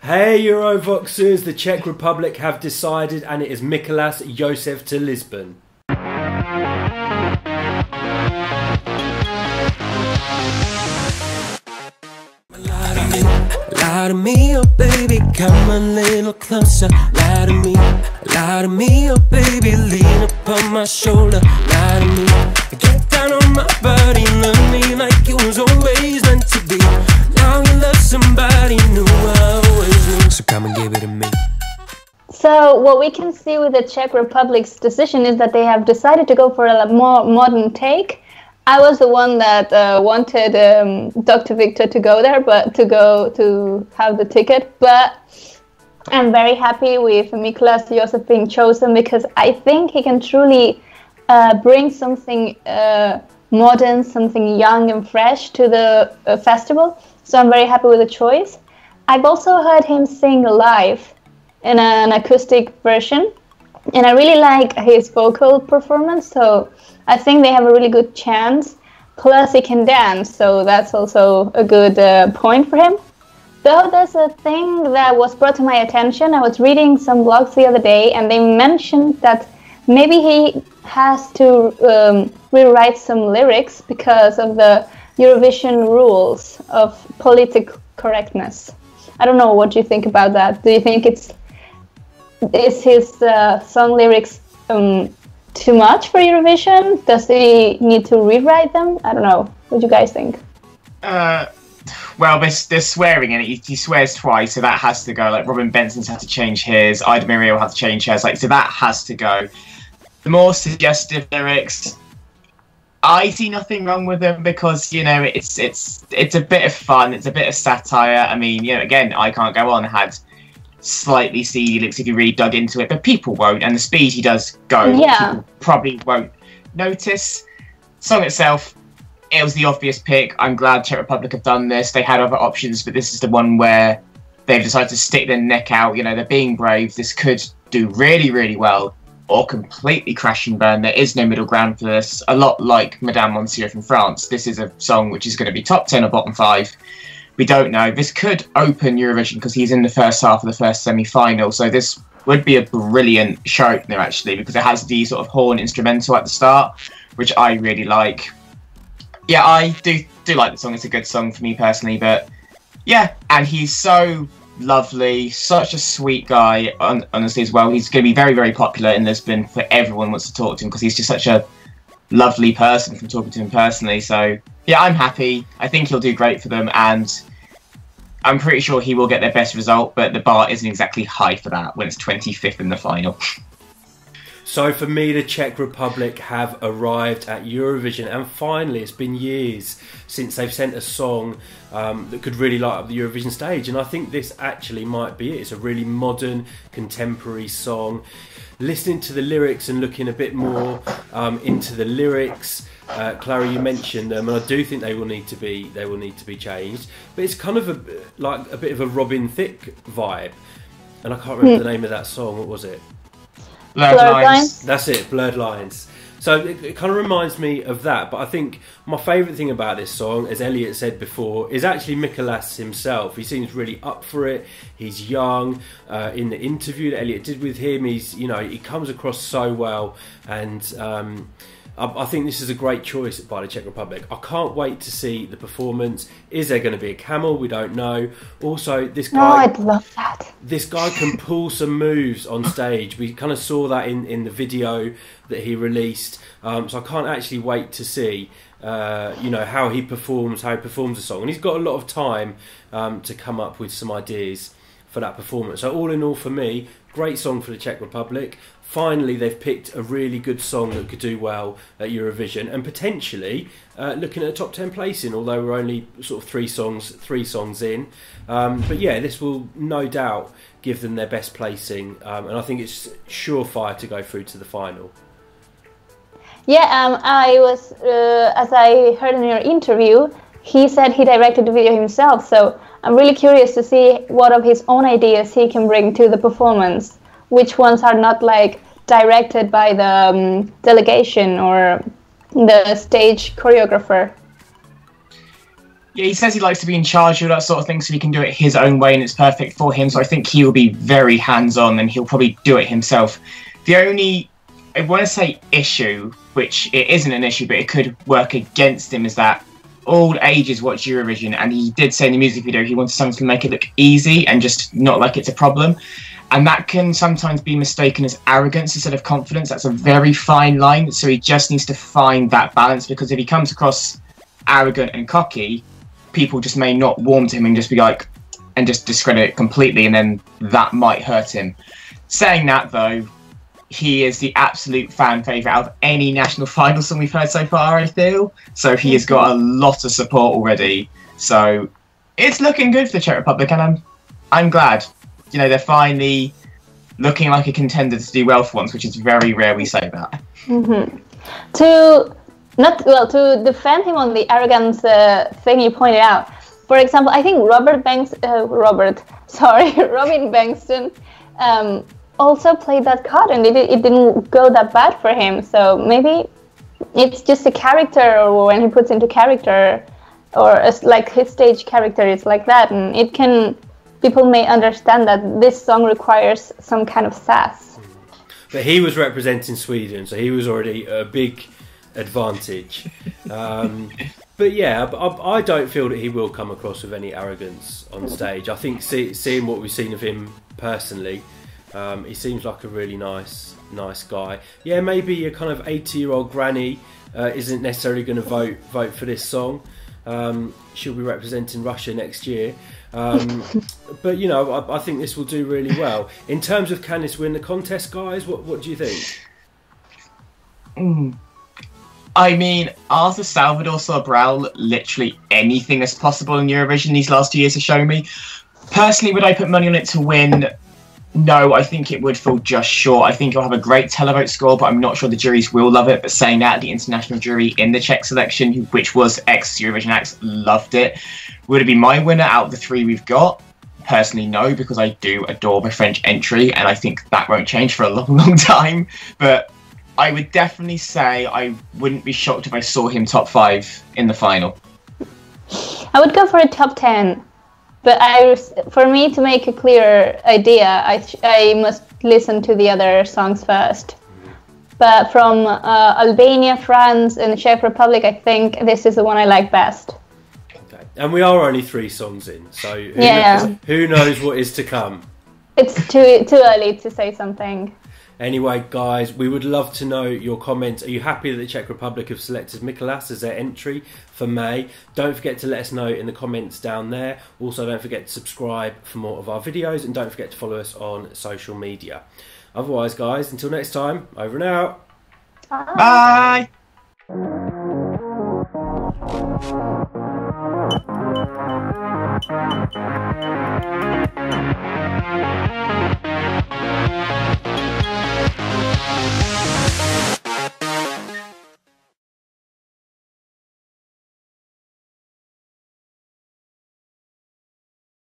Hey Eurovoxers, the Czech Republic have decided and it is Mikolas Josef to Lisbon. Lie to me, oh baby, come a little closer. Lie to me, oh baby, lean upon my shoulder. Lie to me, get down on my body, love me like it was always meant to be. Now you love somebody new, I always knew, so come and give it to me. So what we can see with the Czech Republic's decision is that they have decided to go for a more modern take. I was the one that wanted Dr. Victor to go there, but to have the ticket. But I'm very happy with Mikolas Josef being chosen because I think he can truly bring something modern, something young and fresh to the festival. So I'm very happy with the choice. I've also heard him sing live in an acoustic version, and I really like his vocal performance. So I think they have a really good chance. Plus, he can dance, so that's also a good point for him. Though there's a thing that was brought to my attention. I was reading some blogs the other day, and they mentioned that maybe he has to rewrite some lyrics because of the Eurovision rules of political correctness. I don't know what you think about that. Do you think is his song lyrics too much for Eurovision? Does he need to rewrite them? I don't know. What do you guys think? Well, there's swearing in it. He swears twice, so that has to go. Like Robin Benson's had to change his. Ida Maria will have to change hers. Like, so that has to go. The more suggestive lyrics, I see nothing wrong with them because, you know, it's a bit of fun. It's a bit of satire. I mean, you know, again, I Can't Go On had slightly seedy lyrics if you really dug into it, but people won't, and the speed he does go, people probably won't notice. Song itself, it was the obvious pick. I'm glad Czech Republic have done this. They had other options, but this is the one where they've decided to stick their neck out. You know, they're being brave. This could do really, really well, or completely crash and burn. There is no middle ground for this. A lot like Madame Monsieur from France, this is a song which is going to be top 10 or bottom 5. We don't know. This could open Eurovision because he's in the first half of the first semi-final. So this would be a brilliant show opener, actually, because it has the sort of horn instrumental at the start, which I really like. Yeah, I do like the song. It's a good song for me personally. But yeah, and he's so lovely, such a sweet guy, honestly, as well. He's going to be very, very popular in Lisbon. For everyone wants to talk to him because he's just such a lovely person from talking to him personally. So yeah, I'm happy. I think he'll do great for them, and I'm pretty sure he will get their best result, but the bar isn't exactly high for that when it's 25th in the final. So for me, the Czech Republic have arrived at Eurovision, and finally, it's been years since they've sent a song that could really light up the Eurovision stage, and I think this actually might be it. It's a really modern, contemporary song. Listening to the lyrics and looking a bit more into the lyrics, Clara, you mentioned them, and I do think they will need to be changed. But it's kind of a bit of a Robin Thicke vibe, and I can't remember the name of that song. What was it? Blurred Lines. That's it, Blurred Lines. So it kind of reminds me of that, but I think my favourite thing about this song, as Elliot said before, is actually Mikolas himself. He seems really up for it. He's young. In the interview that Elliot did with him, he comes across so well, and I think this is a great choice by the Czech Republic. I can't wait to see the performance. Is there going to be a camel? We don't know. Also, this guy... Oh, I'd love that. This guy can pull some moves on stage. We kind of saw that in the video that he released. So I can't actually wait to see, how he performs the song. And he's got a lot of time to come up with some ideas for that performance. So all in all, for me, great song for the Czech Republic. Finally, they've picked a really good song that could do well at Eurovision, and potentially looking at a top 10 placing, although we're only sort of three songs in. But yeah, this will no doubt give them their best placing, and I think it's surefire to go through to the final. Yeah, I was, as I heard in your interview, he said he directed the video himself, so I'm really curious to see what of his own ideas he can bring to the performance. Which ones are not like directed by the delegation or the stage choreographer? Yeah, he says he likes to be in charge of that sort of thing, so he can do it his own way, and it's perfect for him. So I think he will be very hands-on, and he'll probably do it himself. The only, I want to say issue, which it isn't an issue, but it could work against him, is that all ages watch Eurovision, and he did say in the music video he wanted something to make it look easy and just not like it's a problem. And that can sometimes be mistaken as arrogance instead of confidence. That's a very fine line, so he just needs to find that balance, because if he comes across arrogant and cocky, people just may not warm to him and just be like, and just discredit it completely, and then that might hurt him. Saying that, though, he is the absolute fan favourite out of any national final song we've heard so far, I feel. So he has got a lot of support already. So it's looking good for the Czech Republic, and I'm glad. You know, they're finally looking like a contender to do well for once, which is very rare we say that. Mm-hmm. To defend him on the arrogance thing you pointed out. For example, I think Robin Bankston also played that card, and it didn't go that bad for him. So maybe it's just a character, or when he puts into character, or like his stage character is like that, and it can. People may understand that this song requires some kind of sass. But he was representing Sweden, so he was already a big advantage. But yeah, I don't feel that he will come across with any arrogance on stage. I think seeing what we've seen of him personally, he seems like a really nice guy. Yeah, maybe a kind of 80-year-old granny isn't necessarily going to vote for this song. She'll be representing Russia next year. But you know, I think this will do really well. In terms of can this win the contest, guys, what do you think? I mean, after Salvador Sobral, literally anything is possible in Eurovision these last 2 years have shown me. Personally, would I put money on it to win? No, I think it would fall just short. I think it'll have a great televote score, but I'm not sure the juries will love it. But saying that, the international jury in the Czech selection, which was ex-Eurovision acts, loved it. Would it be my winner out of the three we've got? Personally, no, because I do adore the French entry, and I think that won't change for a long, long time. But I would definitely say I wouldn't be shocked if I saw him top 5 in the final. I would go for a top 10. But for me to make a clear idea, I must listen to the other songs first. But from Albania, France, and Czech Republic, I think this is the one I like best. Okay. And we are only 3 songs in, so who knows what is to come? It's too early to say something. Anyway, guys, we would love to know your comments. Are you happy that the Czech Republic have selected Mikolas as their entry for May? Don't forget to let us know in the comments down there. Also, don't forget to subscribe for more of our videos, and don't forget to follow us on social media. Otherwise, guys, until next time, over and out. Bye! Bye.